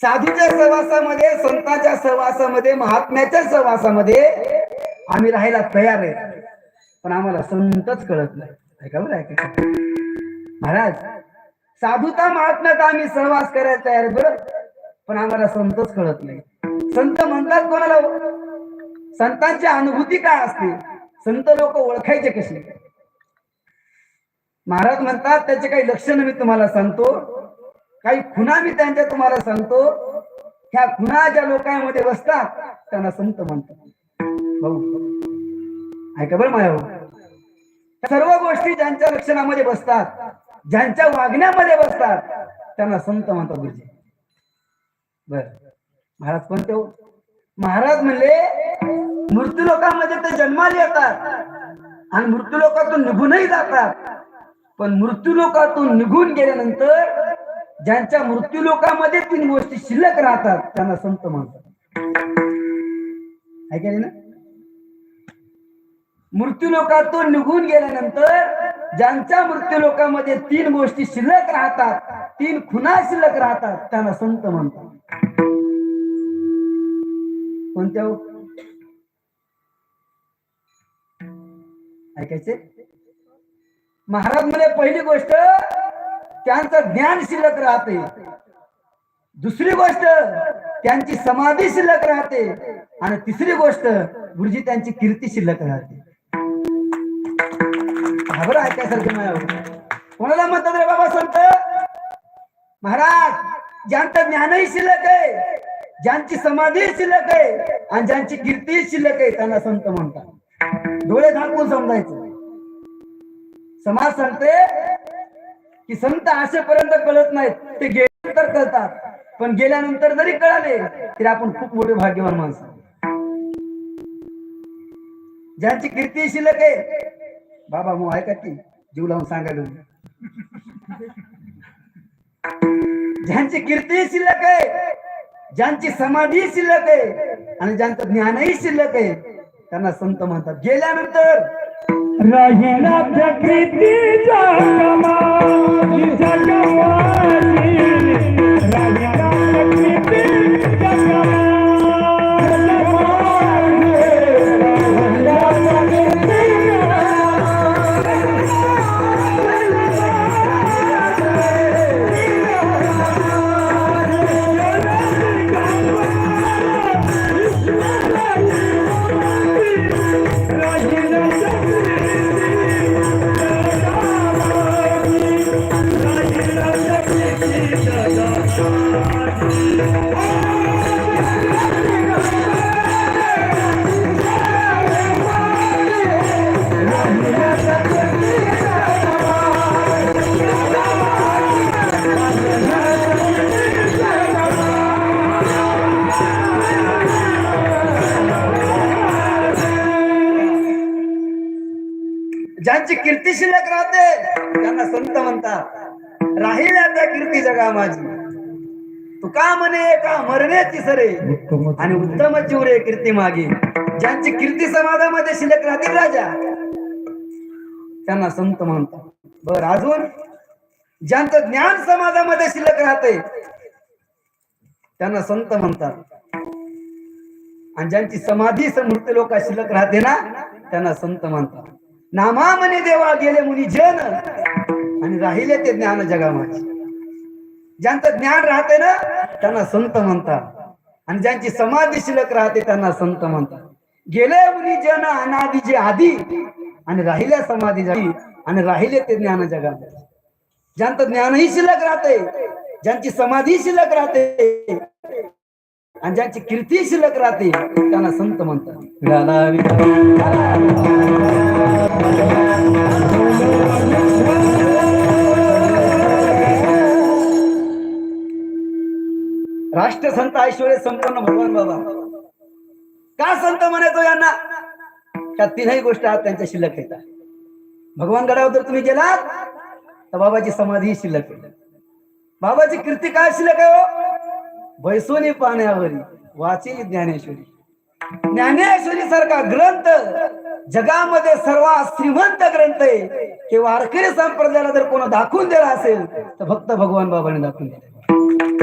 साधूच्या सहवासामध्ये, संतांच्या सहवासामध्ये, महात्म्याच्या सहवासामध्ये आम्ही राहायला तयार आहे, पण आम्हाला संतच कळत नाही. ऐका बरं, ऐका महाराज, साधूचा महात्म्याचा आम्ही सहवास करायला तयार आहे बरं, पण आम्हाला संतच कळत नाही. संत म्हणतात कोणाला? संतांची अनुभूती काय असते? संत लोक ओळखायचे कसे? महाराज म्हणतात त्याचे काही लक्षण मी तुम्हाला सांगतो, काही खुणा मी त्यांच्या तुम्हाला सांगतो. ह्या खुणा ज्या लोकांमध्ये बसतात त्यांना संत म्हणतात. भाऊ ऐका बरं माझ्या भाऊ, सर्व गोष्टी ज्यांच्या लक्षणामध्ये बसतात, ज्यांच्या वागण्यामध्ये बसतात, त्यांना संत म्हणतात. गुरुजी बर, महाराज कोणते हो? महाराज म्हणले मृत्यू लोकांमध्ये ते जन्माला येतात आणि मृत्यू लोकातून निघूनही जातात, पण मृत्यू लोकातून निघून गेल्यानंतर ज्यांच्या मृत्यू लोकांमध्ये 3 गोष्टी शिल्लक राहतात त्यांना संत म्हणतात. ऐकले ना? मृत्यू लोकातून निघून गेल्यानंतर ज्यांच्या मृत्यू लोकांमध्ये 3 गोष्टी शिल्लक राहतात, 3 खुणा शिल्लक राहतात, त्यांना संत म्हणतात. कोणत्या? ऐकायचे? महाराज म्हणे पहिली गोष्ट त्यांचं ज्ञान शिल्लक राहते, दुसरी गोष्ट त्यांची समाधी शिल्लक राहते, आणि तिसरी गोष्ट गुरुजी त्यांची कीर्ती शिल्लक राहते. बरं ऐकायसारखं नाही. कोणाला म्हणतात रे बाबा संत? महाराज, ज्यांचं ज्ञानही शिल्लक आहे, ज्यांची समाधी शिल्लक आहे आणि ज्यांची कीर्ती शिल्लक आहे त्यांना संत म्हणतात. डोळे झाकून समजायचं. समाज सांगते की संत असेपर्यंत कळत नाहीत, ते गेल्यानंतर कळतात, पण गेल्यानंतर जरी कळाले तरी आपण खूप मोठे भाग्यवान माणसं. ज्यांची कीर्ती शिल्लक आहे, बाबा मग ऐका की जीव लावून सांगायला, ज्यांची कीर्ती शिल्लक आहे, ज्यांची समाधी शिल्लक आहे आणि ज्यांचं ज्ञानही शिल्लक आहे त्यांना संत म्हणतात. गेल्यानंतर राहिला प्रकृतीचा कमाल जगमाली, राहिला प्रकृतीचा कमाल ज्यांची कीर्ती शिल्लक राहते त्यांना संत म्हणतात. राहिल्या त्या कीर्ती जगा माझी, तुका म्हणे का मरणे तिसरे आणि उत्तम चिवरे कीर्ती मागे. ज्यांची कीर्ती समाजामध्ये शिल्लक राहतील राजा त्यांना संत म्हणतात. बर, अजून ज्यांचं ज्ञान समाजामध्ये शिल्लक राहते त्यांना संत म्हणतात, आणि ज्यांची समाधी मृत्यू लोका शिल्लक राहते ना त्यांना संत म्हणतात. नामा म्हणे देवा गेले मुनी जन आणि राहिले ते ज्ञान जगा माझे. ज्यांचं ज्ञान राहते ना त्यांना संत म्हणतात, आणि ज्यांची समाधी शिल्लक राहते त्यांना संत म्हणतात. गेले मुनी जन अनादीचे आधी आणि राहिल्या समाधी जागी आणि राहिले ते ज्ञान जगा. ज्यांचं ज्ञानही शिल्लक राहते, ज्यांची समाधी शिल्लक राहते आणि ज्यांची कीर्ती शिल्लक राहते त्यांना संत म्हणतात. राष्ट्रसंत ऐश्वर्य संपन्न भगवान बाबा. का संत म्हणायचो यांना? त्या 3ही गोष्टी आज त्यांच्या शिल्लक आहेत. भगवान गडावर जर तुम्ही गेलात तर बाबाची समाधी शिल्लक आहे. बाबाची कीर्ती काय शिल्लक आहे हो? बैसोनी पाण्यावरी वाची ज्ञानेश्वरी. ज्ञानेश्वरी सारखा ग्रंथ जगामध्ये सर्वात श्रीमंत ग्रंथ आहे. हे वारकरी संप्रदायाला जर कोण दाखवून दिला असेल तर फक्त भगवान बाबाने दाखवून दिला.